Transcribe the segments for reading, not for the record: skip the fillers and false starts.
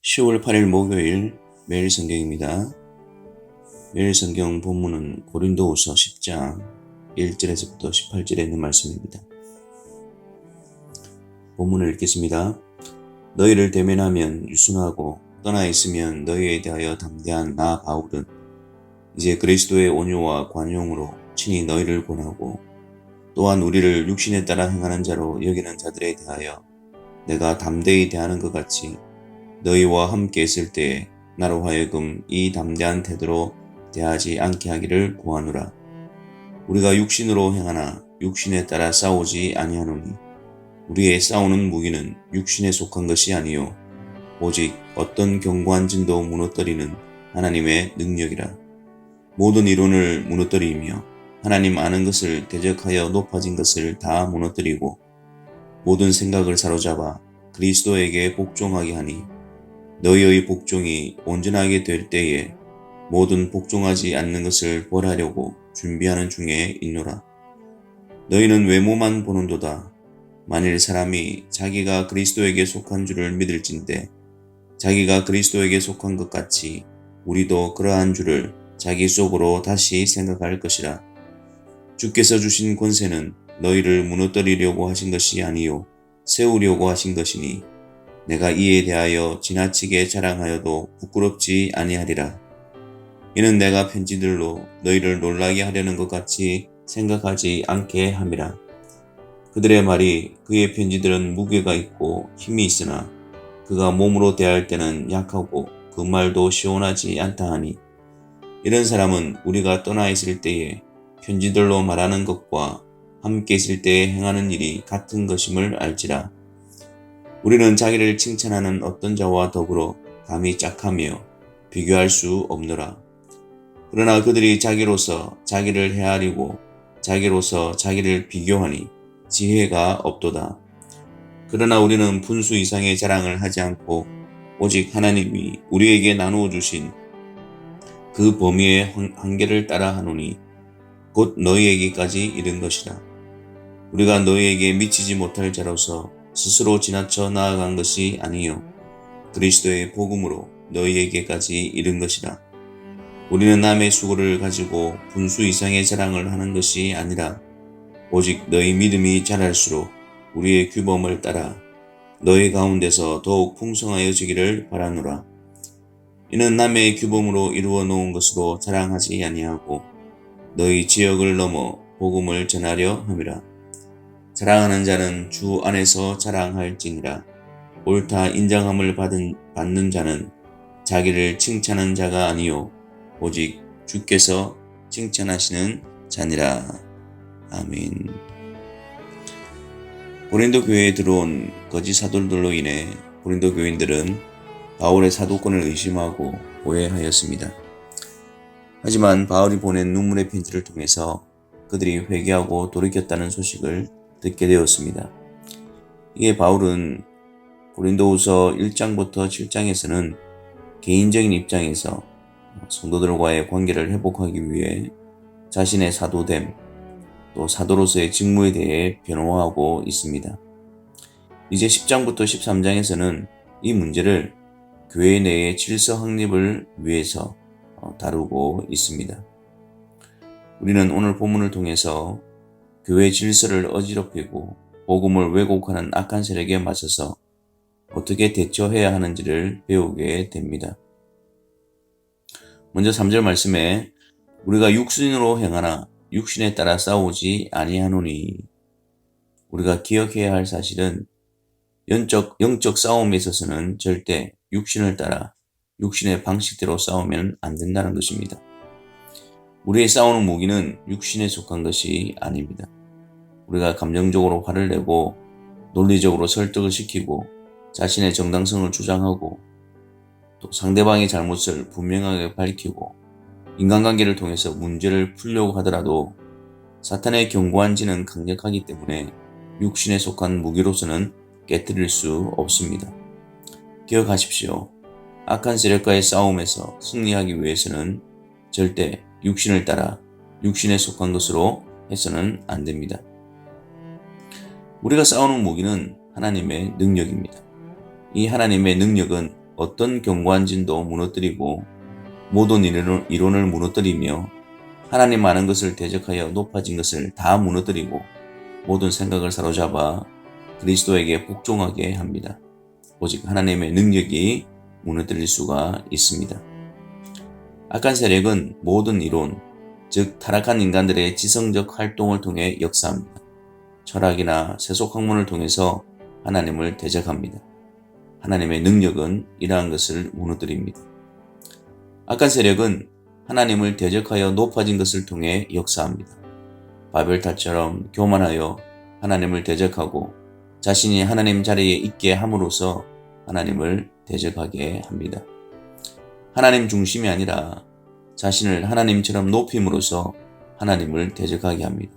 10월 8일 목요일 매일 성경입니다. 매일 성경 본문은 고린도후서 10장 1절에서부터 18절에 있는 말씀입니다. 본문을 읽겠습니다. 너희를 대면하면 유순하고 떠나 있으면 너희에 대하여 담대한 나 바울은 이제 그리스도의 온유와 관용으로 친히 너희를 권하고 또한 우리를 육신에 따라 행하는 자로 여기는 자들에 대하여 내가 담대히 대하는 것 같이 너희와 함께 있을 때에 나로 하여금 이 담대한 태도로 대하지 않게 하기를 구하노라. 우리가 육신으로 행하나 육신에 따라 싸우지 아니하노니 우리의 싸우는 무기는 육신에 속한 것이 아니요 오직 어떤 견고한 진도 무너뜨리는 하나님의 능력이라. 모든 이론을 무너뜨리며 하나님 아는 것을 대적하여 높아진 것을 다 무너뜨리고 모든 생각을 사로잡아 그리스도에게 복종하게 하니 너희의 복종이 온전하게 될 때에 모든 복종하지 않는 것을 벌하려고 준비하는 중에 있노라. 너희는 외모만 보는도다. 만일 사람이 자기가 그리스도에게 속한 줄을 믿을진대 자기가 그리스도에게 속한 것 같이 우리도 그러한 줄을 자기 속으로 다시 생각할 것이라. 주께서 주신 권세는 너희를 무너뜨리려고 하신 것이 아니요 세우려고 하신 것이니 내가 이에 대하여 지나치게 자랑하여도 부끄럽지 아니하리라. 이는 내가 편지들로 너희를 놀라게 하려는 것 같이 생각하지 않게 함이라. 그들의 말이 그의 편지들은 무게가 있고 힘이 있으나 그가 몸으로 대할 때는 약하고 그 말도 시원하지 않다 하니 이런 사람은 우리가 떠나 있을 때에 편지들로 말하는 것과 함께 있을 때에 행하는 일이 같은 것임을 알지라. 우리는 자기를 칭찬하는 어떤 자와 더불어 감히 짝하며 비교할 수 없노라. 그러나 그들이 자기로서 자기를 헤아리고 자기로서 자기를 비교하니 지혜가 없도다. 그러나 우리는 분수 이상의 자랑을 하지 않고 오직 하나님이 우리에게 나누어 주신 그 범위의 한계를 따라 하노니 곧 너희에게까지 이른 것이라. 우리가 너희에게 미치지 못할 자로서 스스로 지나쳐 나아간 것이 아니요 그리스도의 복음으로 너희에게까지 이른 것이라. 우리는 남의 수고를 가지고 분수 이상의 자랑을 하는 것이 아니라 오직 너희 믿음이 자랄수록 우리의 규범을 따라 너희 가운데서 더욱 풍성하여지기를 바라노라. 이는 남의 규범으로 이루어 놓은 것으로 자랑하지 아니하고 너희 지역을 넘어 복음을 전하려 함이라. 자랑하는 자는 주 안에서 자랑할지니라. 옳다 인정함을 받는 자는 자기를 칭찬하는 자가 아니요 오직 주께서 칭찬하시는 자니라. 아멘. 고린도 교회에 들어온 거짓 사도들로 인해 고린도 교인들은 바울의 사도권을 의심하고 오해하였습니다. 하지만 바울이 보낸 눈물의 편지를 통해서 그들이 회개하고 돌이켰다는 소식을 듣게 되었습니다. 이에 바울은 고린도후서 1장부터 7장에서는 개인적인 입장에서 성도들과의 관계를 회복하기 위해 자신의 사도됨, 또 사도로서의 직무에 대해 변호하고 있습니다. 이제 10장부터 13장에서는 이 문제를 교회 내의 질서 확립을 위해서 다루고 있습니다. 우리는 오늘 본문을 통해서 교회 질서를 어지럽히고 복음을 왜곡하는 악한 세력에 맞서서 어떻게 대처해야 하는지를 배우게 됩니다. 먼저 3절 말씀에 우리가 육신으로 행하나 육신에 따라 싸우지 아니하노니, 우리가 기억해야 할 사실은 영적 싸움에 있어서는 절대 육신을 따라 육신의 방식대로 싸우면 안 된다는 것입니다. 우리의 싸우는 무기는 육신에 속한 것이 아닙니다. 우리가 감정적으로 화를 내고 논리적으로 설득을 시키고 자신의 정당성을 주장하고 또 상대방의 잘못을 분명하게 밝히고 인간관계를 통해서 문제를 풀려고 하더라도 사탄의 견고한 진은 강력하기 때문에 육신에 속한 무기로서는 깨뜨릴 수 없습니다. 기억하십시오. 악한 세력과의 싸움에서 승리하기 위해서는 절대 육신을 따라 육신에 속한 것으로 해서는 안 됩니다. 우리가 싸우는 무기는 하나님의 능력입니다. 이 하나님의 능력은 어떤 견고한 진도 무너뜨리고 모든 이론을 무너뜨리며 하나님 많은 것을 대적하여 높아진 것을 다 무너뜨리고 모든 생각을 사로잡아 그리스도에게 복종하게 합니다. 오직 하나님의 능력이 무너뜨릴 수가 있습니다. 악한 세력은 모든 이론, 즉 타락한 인간들의 지성적 활동을 통해 역사합니다. 철학이나 세속학문을 통해서 하나님을 대적합니다. 하나님의 능력은 이러한 것을 무너뜨립니다. 악한 세력은 하나님을 대적하여 높아진 것을 통해 역사합니다. 바벨탑처럼 교만하여 하나님을 대적하고 자신이 하나님 자리에 있게 함으로써 하나님을 대적하게 합니다. 하나님 중심이 아니라 자신을 하나님처럼 높임으로써 하나님을 대적하게 합니다.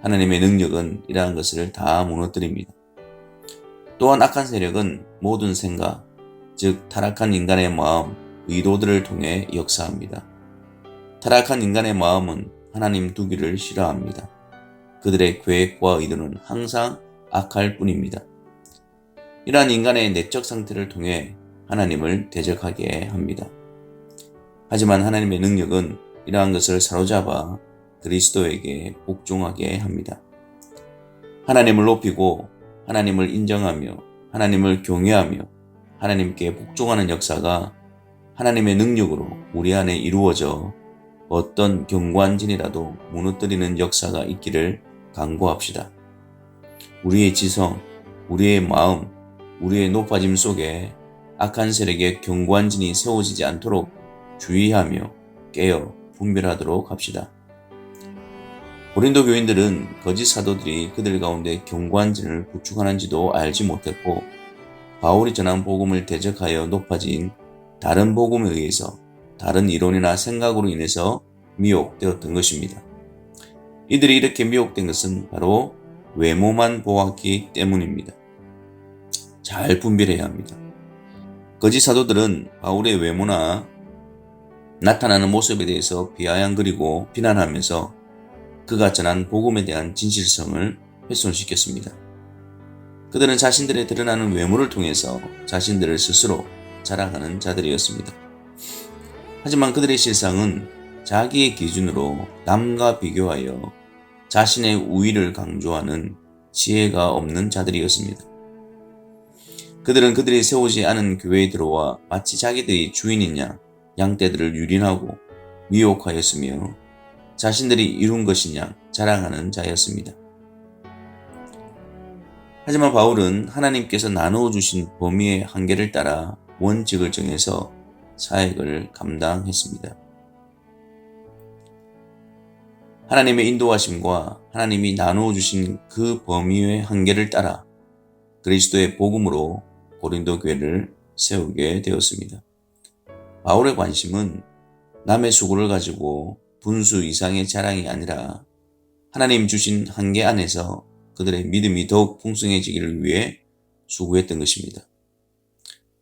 하나님의 능력은 이러한 것을 다 무너뜨립니다. 또한 악한 세력은 모든 생각, 즉 타락한 인간의 마음, 의도들을 통해 역사합니다. 타락한 인간의 마음은 하나님 두기를 싫어합니다. 그들의 계획과 의도는 항상 악할 뿐입니다. 이러한 인간의 내적 상태를 통해 하나님을 대적하게 합니다. 하지만 하나님의 능력은 이러한 것을 사로잡아 그리스도에게 복종하게 합니다. 하나님을 높이고 하나님을 인정하며 하나님을 경외하며 하나님께 복종하는 역사가 하나님의 능력으로 우리 안에 이루어져 어떤 견고한 진이라도 무너뜨리는 역사가 있기를 간구합시다. 우리의 지성, 우리의 마음, 우리의 높아짐 속에 악한 세력의 견고한 진이 세워지지 않도록 주의하며 깨어 분별하도록 합시다. 고린도 교인들은 거짓 사도들이 그들 가운데 견고한 진을 구축하는지도 알지 못했고 바울이 전한 복음을 대적하여 높아진 다른 복음에 의해서 다른 이론이나 생각으로 인해서 미혹되었던 것입니다. 이들이 이렇게 미혹된 것은 바로 외모만 보았기 때문입니다. 잘 분별해야 합니다. 거짓 사도들은 바울의 외모나 나타나는 모습에 대해서 비아냥거리고 비난하면서 그가 전한 복음에 대한 진실성을 훼손시켰습니다. 그들은 자신들의 드러나는 외모를 통해서 자신들을 스스로 자랑하는 자들이었습니다. 하지만 그들의 실상은 자기의 기준으로 남과 비교하여 자신의 우위를 강조하는 지혜가 없는 자들이었습니다. 그들은 그들이 세우지 않은 교회에 들어와 마치 자기들이 주인인 양 양떼들을 유린하고 미혹하였으며 자신들이 이룬 것인 양 자랑하는 자였습니다. 하지만 바울은 하나님께서 나누어 주신 범위의 한계를 따라 원칙을 정해서 사역을 감당했습니다. 하나님의 인도하심과 하나님이 나누어 주신 그 범위의 한계를 따라 그리스도의 복음으로 고린도 교회를 세우게 되었습니다. 바울의 관심은 남의 수고를 가지고 분수 이상의 자랑이 아니라 하나님 주신 한계 안에서 그들의 믿음이 더욱 풍성해지기를 위해 수고했던 것입니다.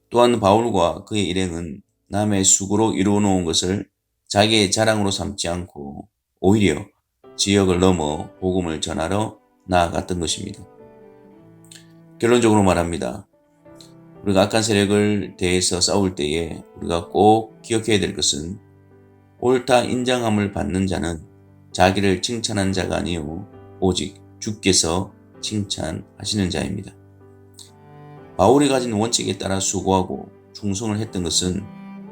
또한 바울과 그의 일행은 남의 수고로 이루어 놓은 것을 자기의 자랑으로 삼지 않고 오히려 지역을 넘어 복음을 전하러 나아갔던 것입니다. 결론적으로 말합니다. 우리가 악한 세력을 대해서 싸울 때에 우리가 꼭 기억해야 될 것은 옳다 인정함을 받는 자는 자기를 칭찬한 자가 아니요 오직 주께서 칭찬하시는 자입니다. 바울이 가진 원칙에 따라 수고하고 충성을 했던 것은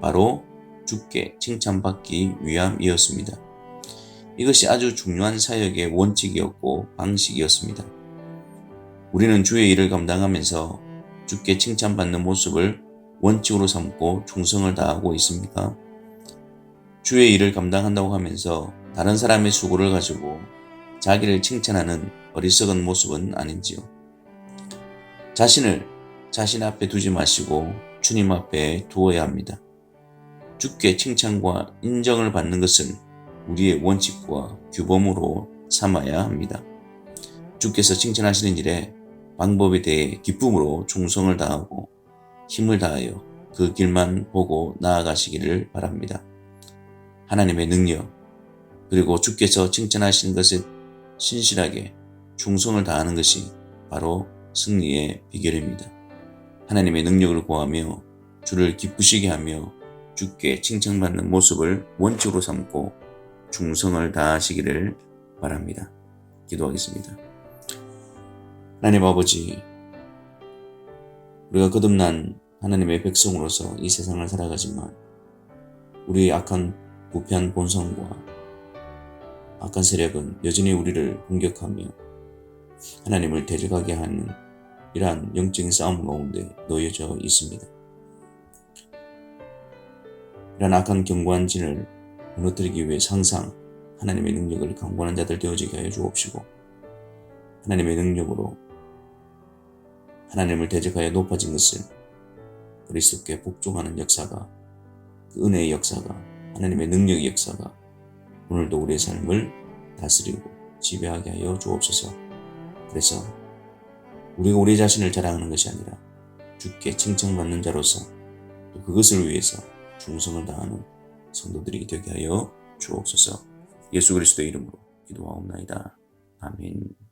바로 주께 칭찬받기 위함이었습니다. 이것이 아주 중요한 사역의 원칙이었고 방식이었습니다. 우리는 주의 일을 감당하면서 주께 칭찬받는 모습을 원칙으로 삼고 충성을 다하고 있습니까? 주의 일을 감당한다고 하면서 다른 사람의 수고를 가지고 자기를 칭찬하는 어리석은 모습은 아닌지요. 자신을 자신 앞에 두지 마시고 주님 앞에 두어야 합니다. 주께 칭찬과 인정을 받는 것을 우리의 원칙과 규범으로 삼아야 합니다. 주께서 칭찬하시는 일에 방법에 대해 기쁨으로 충성을 다하고 힘을 다하여 그 길만 보고 나아가시기를 바랍니다. 하나님의 능력, 그리고 주께서 칭찬하시는 것에 신실하게 충성을 다하는 것이 바로 승리의 비결입니다. 하나님의 능력을 구하며 주를 기쁘시게 하며 주께 칭찬받는 모습을 원칙으로 삼고 충성을 다하시기를 바랍니다. 기도하겠습니다. 하나님 아버지, 우리가 거듭난 하나님의 백성으로서 이 세상을 살아가지만 우리의 악한 부패한 본성과 악한 세력은 여전히 우리를 공격하며 하나님을 대적하게 하는 이러한 영적인 싸움 가운데 놓여져 있습니다. 이러한 악한 경관진을 무너뜨리기 위해 항상 하나님의 능력을 강구하는 자들 되어지게 하여 주옵시고, 하나님의 능력으로 하나님을 대적하여 높아진 것을 그리스도께 복종하는 역사가, 그 은혜의 역사가, 하나님의 능력의 역사가 오늘도 우리의 삶을 다스리고 지배하게 하여 주옵소서. 그래서 우리가 우리 자신을 자랑하는 것이 아니라 주께 칭찬받는 자로서 또 그것을 위해서 충성을 다하는 성도들이 되게 하여 주옵소서. 예수 그리스도의 이름으로 기도하옵나이다. 아멘.